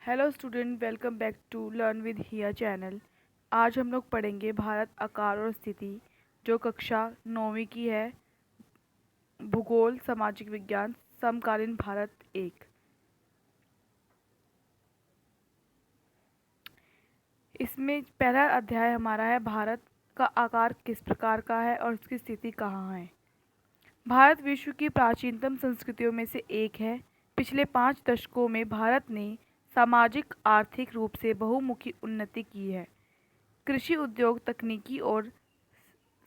Hello student, welcome back to learn with Hiya channel. आज हम लोग पढ़ेंगे भारत आकार और स्थिति, जो कक्षा 9वीं की है। भूगोल, सामाजिक विज्ञान, समकालीन भारत एक। इसमें पहला अध्याय हमारा है भारत का आकार किस प्रकार का है और उसकी स्थिति कहाँ है। भारत विश्व की प्राचीनतम संस्कृतियों में से एक है। पिछले 5 दशकों में भारत ने सामाजिक आर्थिक रूप से बहुमुखी उन्नति की है। कृषि उद्योग, तकनीकी और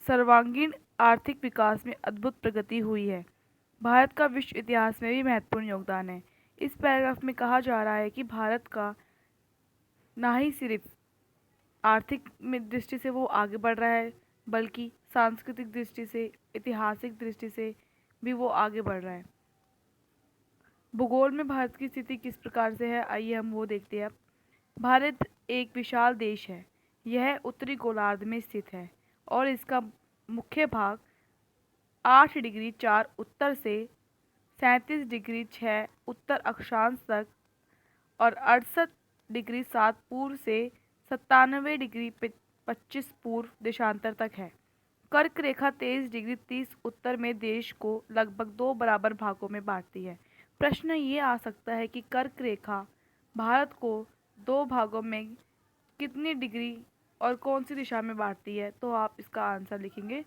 सर्वांगीण आर्थिक विकास में अद्भुत प्रगति हुई है। भारत का विश्व इतिहास में भी महत्वपूर्ण योगदान है। इस पैराग्राफ में कहा जा रहा है कि भारत का ना ही सिर्फ आर्थिक में दृष्टि से वो आगे बढ़ रहा है, बल्कि सांस्कृतिक दृष्टि से, ऐतिहासिक दृष्टि से भी वो आगे बढ़ रहा है। भूगोल में भारत की स्थिति किस प्रकार से है, आइए हम वो देखते हैं अब। भारत एक विशाल देश है। यह उत्तरी गोलार्ध में स्थित है और इसका मुख्य भाग 8 डिग्री 4 उत्तर से 37 डिग्री 6 उत्तर अक्षांश तक और 68 डिग्री 7 पूर्व से 97 डिग्री 25 पूर्व देशांतर तक है। कर्क रेखा 23 डिग्री 30 उत्तर में देश को लगभग 2 बराबर भागों में बांटती है। प्रश्न ये आ सकता है कि कर्क रेखा भारत को 2 भागों में कितनी डिग्री और कौन सी दिशा में बांटती है, तो आप इसका आंसर लिखेंगे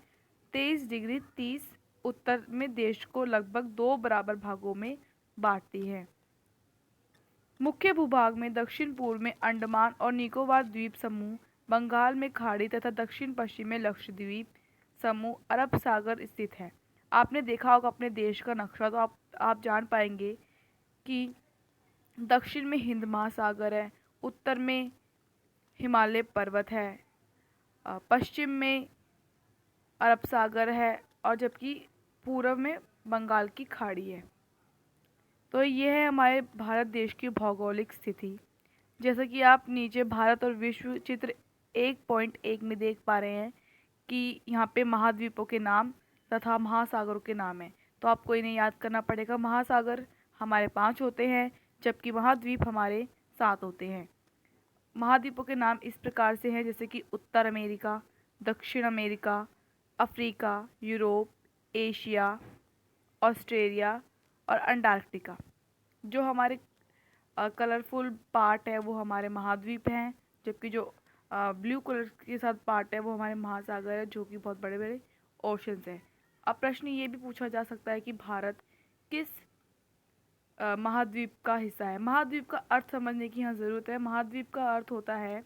23 डिग्री 30 उत्तर में देश को लगभग 2 बराबर भागों में बांटती है। मुख्य भूभाग में दक्षिण पूर्व में अंडमान और निकोबार द्वीप समूह, बंगाल में खाड़ी तथा दक्षिण पश्चिम में लक्षद्वीप समूह, अरब सागर स्थित है। आपने देखा होगा अपने देश का नक्शा, तो आप जान पाएंगे कि दक्षिण में हिंद महासागर है, उत्तर में हिमालय पर्वत है, पश्चिम में अरब सागर है और जबकि पूर्व में बंगाल की खाड़ी है। तो ये है हमारे भारत देश की भौगोलिक स्थिति। जैसा कि आप नीचे भारत और विश्व चित्र 1.1 में देख पा रहे हैं कि यहाँ पे महाद्वीपों के नाम तथा महासागरों के नाम हैं। तो आपको इन्हें याद करना पड़ेगा। महासागर हमारे 5 होते हैं, जबकि महाद्वीप हमारे 7 होते हैं। महाद्वीपों के नाम इस प्रकार से हैं, जैसे कि उत्तर अमेरिका, दक्षिण America, Africa, Europe, Asia, Australia और अंटार्कटिका। जो हमारे कलरफुल पार्ट है वो हमारे महाद्वीप हैं, जबकि जो ब्लू कलर के साथ पार्ट है वो हमारे महासागर है, जो कि बहुत बड़े बड़े ओशंस हैं। अब प्रश्न ये भी पूछा जा सकता है कि भारत किस महाद्वीप का हिस्सा है। महाद्वीप का अर्थ समझने की यहाँ ज़रूरत है। महाद्वीप का अर्थ होता है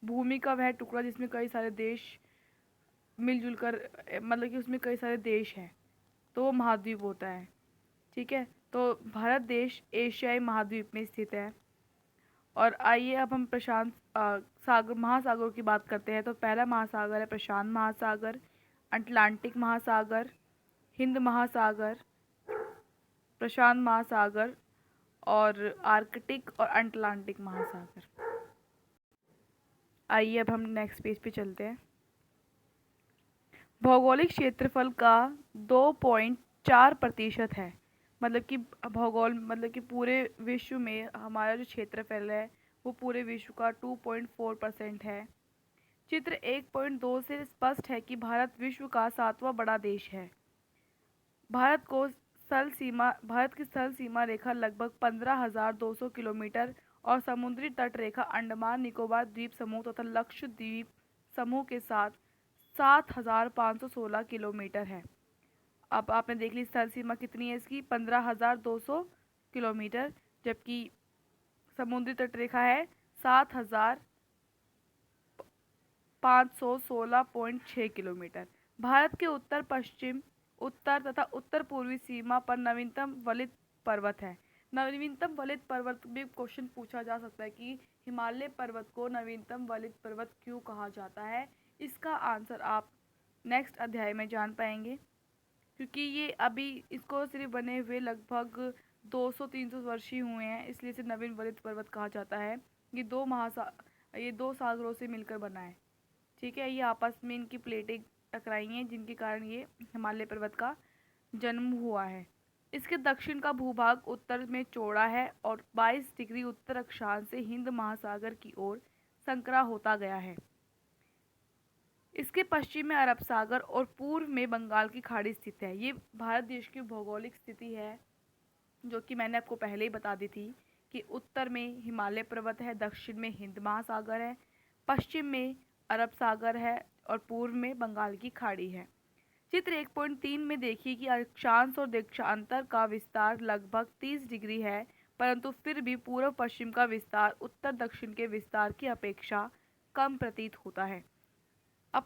भूमि का वह टुकड़ा जिसमें कई सारे देश मिलजुल कर, मतलब कि उसमें कई सारे देश हैं, तो वो महाद्वीप होता है। ठीक है, तो भारत देश एशियाई महाद्वीप में स्थित है। और आइए अब हम प्रशांत सागर महासागरों की बात करते हैं। तो पहला महासागर है प्रशांत महासागर, अटलांटिक महासागर, हिंद महासागर, प्रशांत महासागर और आर्कटिक और अटलांटिक महासागर। आइए अब हम नेक्स्ट पेज पे चलते हैं। भौगोलिक क्षेत्रफल का 2.4% है। मतलब कि भूगोल मतलब कि पूरे विश्व में हमारा जो क्षेत्रफल है वो पूरे विश्व का 2.4% है। चित्र 1.2 से स्पष्ट है कि भारत विश्व का 7वां बड़ा देश है। भारत की स्थल सीमा रेखा लगभग 15,200 किलोमीटर और समुद्री तट रेखा अंडमान निकोबार द्वीप समूह तथा लक्षद्वीप समूह के साथ 7,516 किलोमीटर है। अब आपने देख ली स्थल सीमा कितनी है इसकी, 15,200 किलोमीटर, जबकि समुद्री तट रेखा है 7,516.6 किलोमीटर। भारत के उत्तर पश्चिम, उत्तर तथा उत्तर पूर्वी सीमा पर नवीनतम वलित पर्वत है। नवीनतम वलित पर्वत भी क्वेश्चन पूछा जा सकता है कि हिमालय पर्वत को नवीनतम वलित पर्वत क्यों कहा जाता है। इसका आंसर आप नेक्स्ट अध्याय में जान पाएंगे, क्योंकि ये अभी इसको सिर्फ बने हुए लगभग 200-300 वर्ष ही हुए हैं, इसलिए इसे नवीन वलित पर्वत कहा जाता है। ये दो सागरों से मिलकर बना है। ठीक है, ये आपस में इनकी प्लेटें टकराई हैं, जिनके कारण ये हिमालय पर्वत का जन्म हुआ है। इसके दक्षिण का भूभाग उत्तर में चौड़ा है और 22 डिग्री उत्तर अक्षांश से हिंद महासागर की ओर संकरा होता गया है। इसके पश्चिम में अरब सागर और पूर्व में बंगाल की खाड़ी स्थित है। ये भारत देश की भौगोलिक स्थिति है, जो कि मैंने आपको पहले ही बता दी थी कि उत्तर में हिमालय पर्वत है, दक्षिण में हिंद महासागर है, पश्चिम में अरब सागर है और पूर्व में बंगाल की खाड़ी है। चित्र 1.3 में देखिए कि अक्षांश और देशांतर का विस्तार लगभग 30 डिग्री है, परंतु फिर भी पूर्व पश्चिम का विस्तार उत्तर दक्षिण के विस्तार की अपेक्षा कम प्रतीत होता है। अब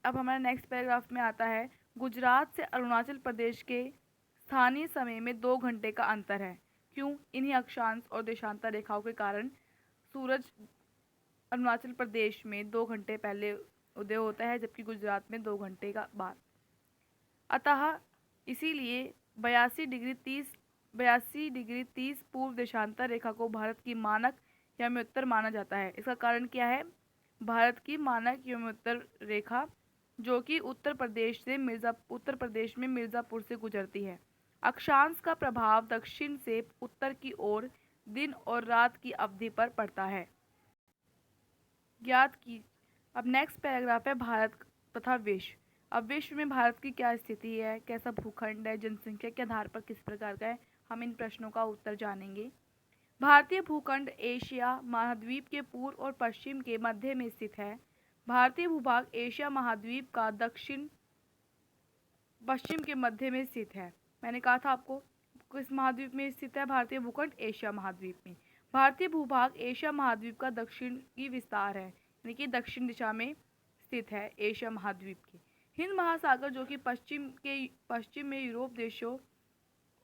हमारा नेक्स्ट पैराग्राफ में आता है, गुजरात से अरुणाचल प्रदेश के स्थानीय समय में 2 घंटे का अंतर है। क्यों? इन्हीं अक्षांश और देशांतर रेखाओं के कारण सूरज अरुणाचल प्रदेश में 2 घंटे पहले उदय होता है, जबकि गुजरात में 2 घंटे का बाद। अतः इसीलिए 82 डिग्री 30 पूर्व देशांतर रेखा को भारत की मानक यमोत्तर माना जाता है। इसका कारण क्या है? भारत की मानक यमोत्तर रेखा, जो कि उत्तर प्रदेश में मिर्ज़ापुर से गुजरती है। अक्षांश का प्रभाव दक्षिण से उत्तर की ओर दिन और रात की अवधि पर पड़ता है। ज्ञात की अब नेक्स्ट पैराग्राफ है भारत तथा विश्व। अब विश्व में भारत की क्या स्थिति है, कैसा भूखंड है, जनसंख्या के आधार पर किस प्रकार का है, हम इन प्रश्नों का उत्तर जानेंगे। भारतीय भूखंड एशिया महाद्वीप के पूर्व और पश्चिम के मध्य में स्थित है। भारतीय भूभाग एशिया महाद्वीप का दक्षिण पश्चिम के मध्य में स्थित है। मैंने कहा था आपको किस महाद्वीप में स्थित है भारतीय भूखंड? एशिया महाद्वीप में। भारतीय भूभाग एशिया महाद्वीप का दक्षिणी विस्तार है, यानी कि दक्षिण दिशा में स्थित है एशिया महाद्वीप की। हिंद महासागर, जो कि पश्चिम में यूरोप देशों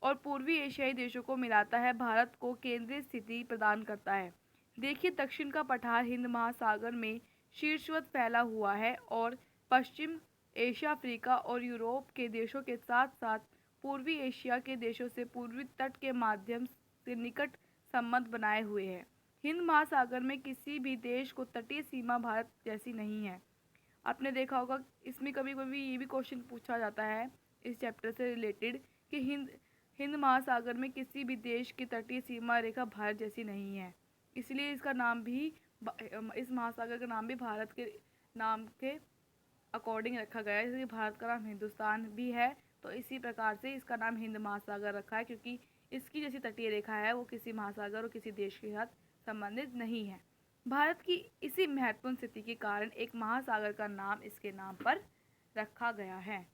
और पूर्वी एशियाई देशों को मिलाता है, भारत को केंद्रीय स्थिति प्रदान करता है। देखिए, दक्षिण का पठार हिंद महासागर में शीर्षवत फैला हुआ है और पश्चिम एशिया, अफ्रीका और यूरोप के देशों के साथ साथ पूर्वी एशिया के देशों से पूर्वी तट के माध्यम से निकट संबंध बनाए हुए है। हिंद महासागर में किसी भी देश को तटीय सीमा भारत जैसी नहीं है। आपने देखा होगा, इसमें कभी कभी ये भी क्वेश्चन पूछा जाता है इस चैप्टर से रिलेटेड कि हिंद महासागर में किसी भी देश की तटीय सीमा रेखा भारत जैसी नहीं है, इसलिए इसका नाम भी इस महासागर का नाम भी भारत के नाम के अकॉर्डिंग रखा गया है। जैसे कि भारत का नाम हिंदुस्तान भी है, तो इसी प्रकार से इसका नाम हिंद महासागर रखा है, क्योंकि इसकी जैसी तटीय रेखा है वो किसी महासागर और किसी देश के साथ संबंधित नहीं है। भारत की इसी महत्वपूर्ण स्थिति के कारण एक महासागर का नाम इसके नाम पर रखा गया है।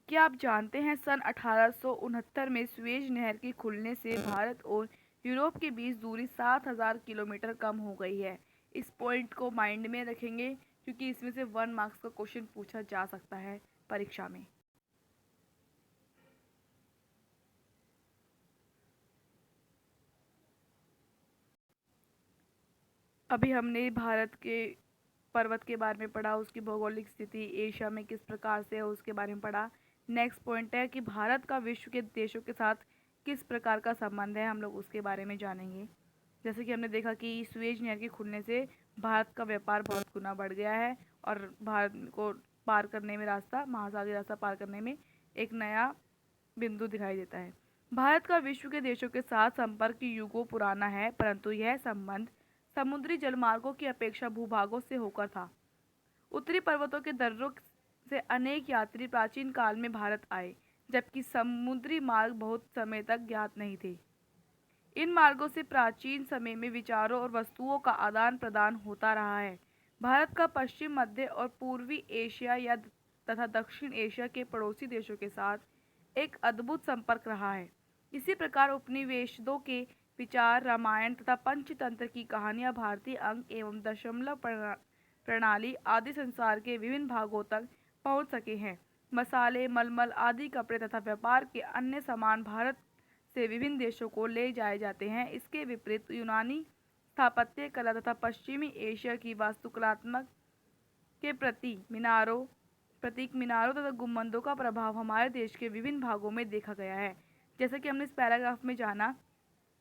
क्या आप जानते हैं सन 1869 में स्वेज नहर के खुलने से भारत और यूरोप के बीच दूरी 7000 किलोमीटर कम हो गई है। इस पॉइंट को माइंड में रखेंगे, क्योंकि इसमें से 1 मार्क्स का क्वेश्चन पूछा जा सकता है परीक्षा में। अभी हमने भारत के पर्वत के बारे में पढ़ा, उसकी भौगोलिक स्थिति एशिया में किस प्रकार से है उसके बारे में पढ़ा। नेक्स्ट पॉइंट है कि भारत का विश्व के देशों के साथ किस प्रकार का संबंध है, हम लोग उसके बारे में जानेंगे। जैसे कि हमने देखा कि सुएज नहर के खुलने से भारत का व्यापार बहुत गुना बढ़ गया है और भारत को पार करने में महासागरीय रास्ता पार करने में एक नया बिंदु दिखाई देता है। भारत का विश्व के देशों के साथ संपर्क युगों पुराना है, परंतु यह संबंध समुद्री जलमार्गों की अपेक्षा भूभागों से होकर था। उत्तरी पर्वतों के दर्रों से अनेक यात्री प्राचीन काल में भारत आए, जबकि समुद्री मार्ग बहुत समय तक ज्ञात नहीं थे। इन मार्गों से प्राचीन समय में विचारों और वस्तुओं का आदान प्रदान होता रहा है। भारत का पश्चिम, मध्य और पूर्वी एशिया तथा दक्षिण एशिया के पड़ोसी देशों के साथ एक अद्भुत संपर्क रहा है। इसी प्रकार उपनिवेशों के विचार, रामायण तथा पंचतंत्र की कहानियाँ, भारतीय अंक एवं दशमलव प्रणाली आदि संसार के विभिन्न भागों तक पहुँच सके हैं। मसाले, मलमल आदि कपड़े तथा व्यापार के अन्य सामान भारत से विभिन्न देशों को ले जाए जाते हैं। इसके विपरीत यूनानी स्थापत्य कला तथा पश्चिमी एशिया की वास्तुकलात्मक के प्रतीक मीनारों तथा गुम्बदों का प्रभाव हमारे देश के विभिन्न भागों में देखा गया है। जैसा कि हमने इस पैराग्राफ में जाना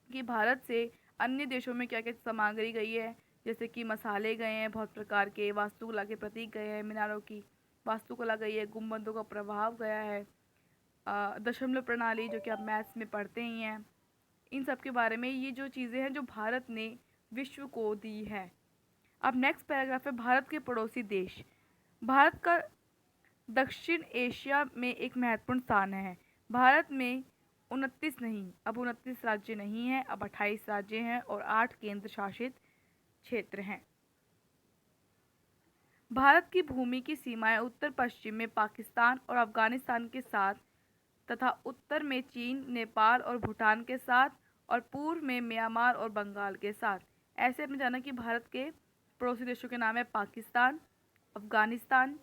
कि भारत से अन्य देशों में क्या क्या सामग्री गई है, जैसे कि मसाले गए हैं, बहुत प्रकार के वास्तुकला के प्रतीक गए हैं, मीनारों की वास्तुकला गई है, गुम्बदों का प्रभाव गया है, दशमलव प्रणाली जो कि आप मैथ्स में पढ़ते ही हैं, इन सब के बारे में ये जो चीज़ें हैं जो भारत ने विश्व को दी है। अब नेक्स्ट पैराग्राफ है भारत के पड़ोसी देश। भारत का दक्षिण एशिया में एक महत्वपूर्ण स्थान है। भारत में 29 नहीं, अब 29 राज्य नहीं हैं, अब 28 राज्य हैं और 8 केंद्र शासित क्षेत्र हैं। भारत की भूमि की सीमाएं उत्तर पश्चिम में पाकिस्तान और अफगानिस्तान के साथ तथा उत्तर में चीन, नेपाल और भूटान के साथ और पूर्व में म्यांमार और बंगाल के साथ। ऐसे आपने जाना कि भारत के पड़ोसी देशों के नाम है पाकिस्तान, अफगानिस्तान,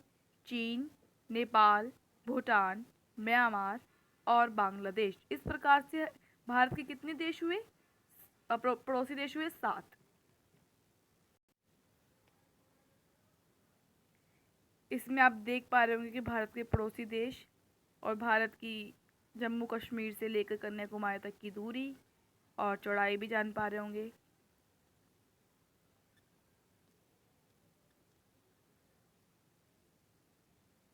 चीन, नेपाल, भूटान, म्यांमार और बांग्लादेश। इस प्रकार से भारत के कितने देश हुए, पड़ोसी देश हुए? 7। इसमें आप देख पा रहे होंगे कि भारत के पड़ोसी देश और भारत की जम्मू कश्मीर से लेकर कन्याकुमारी तक की दूरी और चौड़ाई भी जान पा रहे होंगे।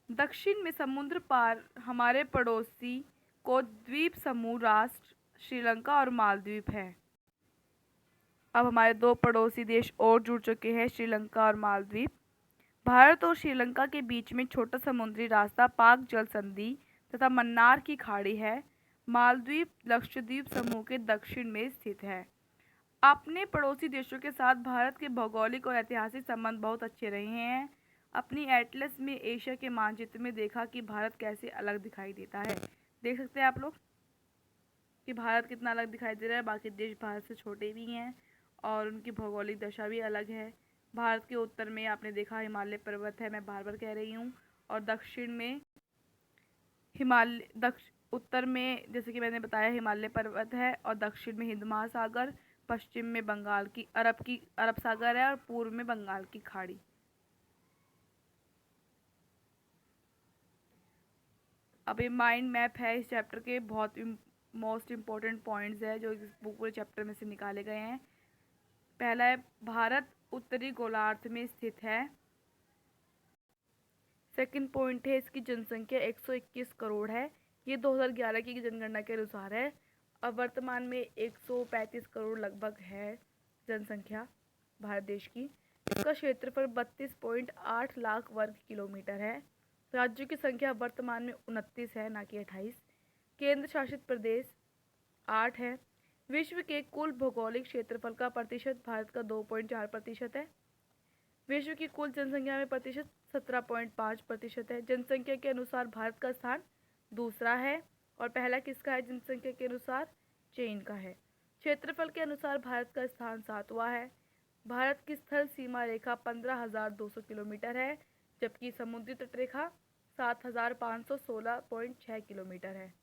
दक्षिण में समुद्र पार हमारे पड़ोसी को द्वीप समूह राष्ट्र श्रीलंका और मालदीव है। अब हमारे 2 पड़ोसी देश और जुड़ चुके हैं, श्रीलंका और मालदीव। भारत और श्रीलंका के बीच में छोटा समुद्री रास्ता पाक जल संधि तथा मन्नार की खाड़ी है। मालदीव लक्षद्वीप समूह के दक्षिण में स्थित है। अपने पड़ोसी देशों के साथ भारत के भौगोलिक और ऐतिहासिक संबंध बहुत अच्छे रहे हैं। अपनी एटलस में एशिया के मानचित्र में देखा कि भारत कैसे अलग दिखाई देता है। देख सकते हैं आप लोग कि भारत कितना अलग दिखाई दे रहा है। बाकी देश भारत से छोटे भी हैं और उनकी भौगोलिक दशा भी अलग है। भारत के उत्तर में आपने देखा हिमालय पर्वत है, मैं बार बार कह रही हूँ, और दक्षिण में उत्तर में जैसे कि मैंने बताया हिमालय पर्वत है और दक्षिण में हिंद महासागर, पश्चिम में अरब सागर है और पूर्व में बंगाल की खाड़ी। अब ये माइंड मैप है, इस चैप्टर के बहुत मोस्ट इम्पोर्टेंट पॉइंट्स है जो इस पूरे चैप्टर में से निकाले गए हैं। पहला है भारत उत्तरी गोलार्ध में स्थित है। सेकंड पॉइंट है इसकी जनसंख्या 121 करोड़ है। ये 2011 की जनगणना के अनुसार है। अब वर्तमान में 135 करोड़ लगभग है जनसंख्या भारत देश की। इसका क्षेत्रफल 32.8 लाख वर्ग किलोमीटर है। राज्यों की संख्या वर्तमान में 29 है, ना कि 28। केंद्र शासित प्रदेश 8 है। विश्व के कुल भौगोलिक क्षेत्रफल का प्रतिशत भारत का 2.4% है। विश्व की कुल जनसंख्या में प्रतिशत 17.5% है। जनसंख्या के अनुसार भारत का स्थान दूसरा है और पहला किसका है जनसंख्या के अनुसार? चीन का है। क्षेत्रफल के अनुसार भारत का स्थान 7वां है। भारत की स्थल सीमा रेखा 15,200 किलोमीटर है, जबकि समुद्री तटरेखा 7,516.6 किलोमीटर है।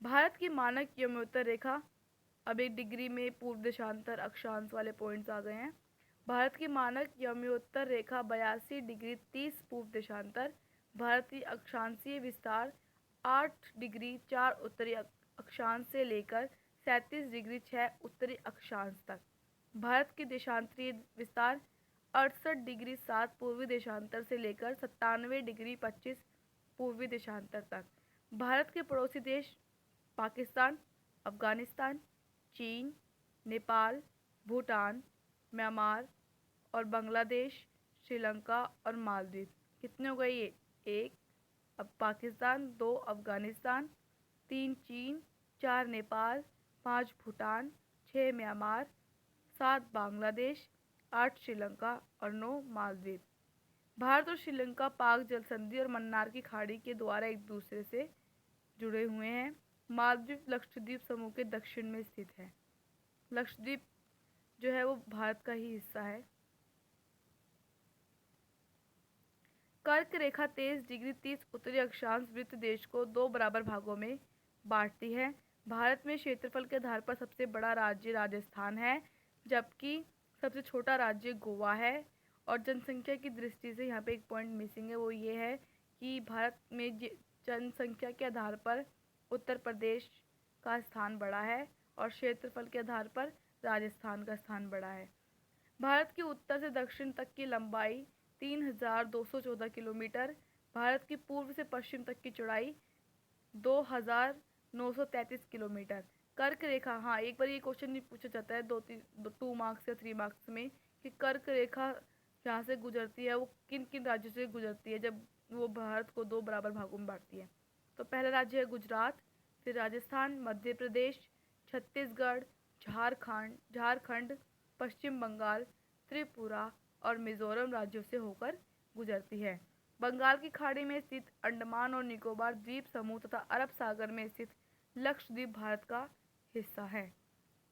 भारत की मानक यमोत्तर रेखा, अब 1 डिग्री में पूर्व देशांतर अक्षांश वाले पॉइंट्स आ गए हैं। भारत की मानक यमोत्तर रेखा 82 डिग्री 30 पूर्व देशांतर। भारतीय अक्षांशीय विस्तार 8 डिग्री 4 उत्तरी अक्षांश से लेकर 37 डिग्री 6 उत्तरी अक्षांश तक। भारत की देशांतरीय विस्तार 68 डिग्री 7 पूर्वी देशांतर से लेकर 97 डिग्री 25 पूर्वी देशांतर तक। भारत के पड़ोसी देश पाकिस्तान, अफगानिस्तान, चीन, नेपाल, भूटान, म्यांमार और बांग्लादेश, श्रीलंका और मालदीव। कितने हो गए ये? 1 अब पाकिस्तान, 2 अफगानिस्तान, 3 चीन, 4 नेपाल, 5 भूटान, 6 म्यांमार, 7 बांग्लादेश, 8 श्रीलंका और 9 मालदीव। भारत और श्रीलंका पाक जल संधि और मन्नार की खाड़ी के द्वारा एक दूसरे से जुड़े हुए हैं। मालदीव लक्षद्वीप समूह के दक्षिण में स्थित है। लक्षद्वीप जो है वो भारत का ही हिस्सा है। कर्क रेखा 23 डिग्री 30 उत्तरी अक्षांश वृत्त देश को 2 बराबर भागों में बांटती है। भारत में क्षेत्रफल के आधार पर सबसे बड़ा राज्य राजस्थान है, जबकि सबसे छोटा राज्य गोवा है। और जनसंख्या की दृष्टि से यहाँ पे एक पॉइंट मिसिंग है, वो ये है कि भारत में जनसंख्या के आधार पर उत्तर प्रदेश का स्थान बड़ा है और क्षेत्रफल के आधार पर राजस्थान का स्थान बड़ा है। भारत की उत्तर से दक्षिण तक की लंबाई 3,214 किलोमीटर, भारत की पूर्व से पश्चिम तक की चौड़ाई 2933 किलोमीटर। कर्क रेखा, हाँ एक बार ये क्वेश्चन नहीं पूछा जाता है 2 मार्क्स या 3 मार्क्स में कि कर्क रेखा जहाँ से गुजरती है वो किन किन राज्यों से गुजरती है जब वो भारत को 2 बराबर भागों में बांटती है। तो पहला राज्य है गुजरात, फिर राजस्थान, मध्य प्रदेश, छत्तीसगढ़, झारखंड, पश्चिम बंगाल, त्रिपुरा और मिजोरम राज्यों से होकर गुजरती है। बंगाल की खाड़ी में स्थित अंडमान और निकोबार द्वीप समूह तथा अरब सागर में स्थित लक्षद्वीप भारत का हिस्सा है।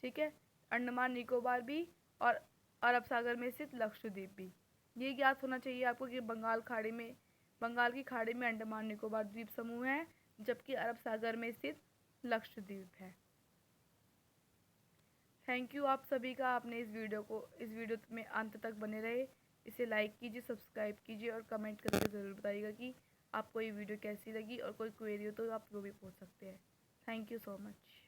ठीक है, अंडमान निकोबार भी और अरब सागर में स्थित लक्षद्वीप भी। ये ज्ञात होना चाहिए आपको कि बंगाल की खाड़ी में अंडमान निकोबार द्वीप समूह है, जबकि अरब सागर में स्थित लक्षद्वीप है। थैंक यू आप सभी का, आपने इस वीडियो में अंत तक बने रहे। इसे लाइक कीजिए, सब्सक्राइब कीजिए और कमेंट करके ज़रूर बताइएगा कि आपको ये वीडियो कैसी लगी, और कोई क्वेरी हो तो आप वो भी पूछ सकते हैं। Thank you so much.